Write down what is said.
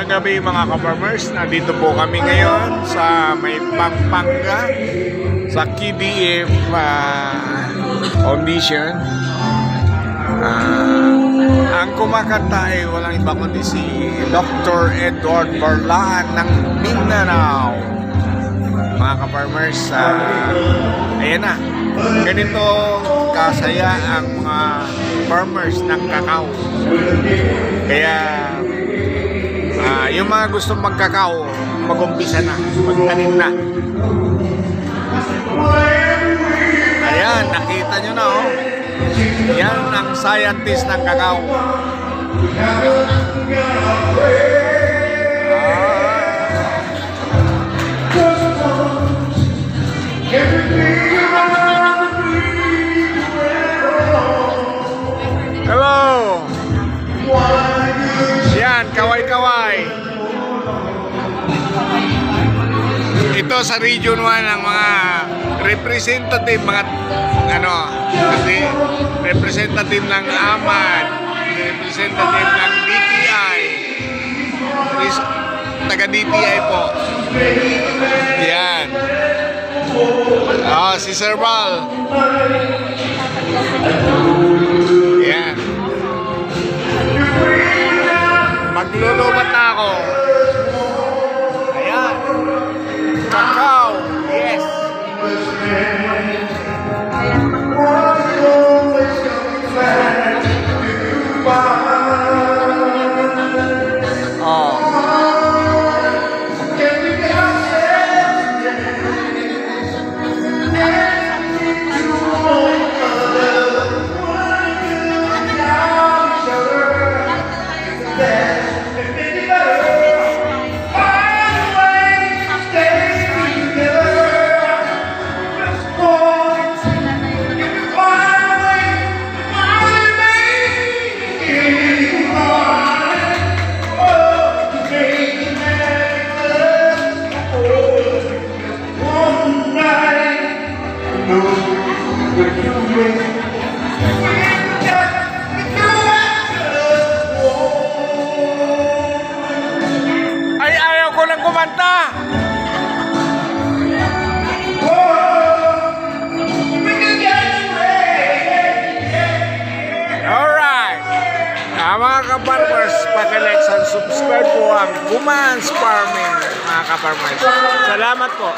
Magandang gabi mga ka-farmers. Nandito po kami ngayon sa may Pampanga sa KDF Foundation. Ang kumakanta ay walang iba kundi si Dr. Edward Barlaan ng Mindanao. Mga ka-farmers, ayan na. Ganito kasaya ang mga farmers ng kakao. Kaya yung mga gusto magkakao, mag-umpisa na, magtanim na. Ayan, nakita nyo na oh. Yan ang scientist ng kakao. Hello! Yan, kaway-kaway. Ito sa Region 1 ang mga representative, mga representative ng AMAD, representative ng DTI, taga DTI po. Yan. Si Sir Val. Yan. Maglulubat na ako. Ayan. Kakao. Yes. Ay, ayaw ko lang kumanta. Alright. Mga ka-farmers, paki-like and subscribe po ang Kuman's Farming, mga ka-farmers. Salamat po.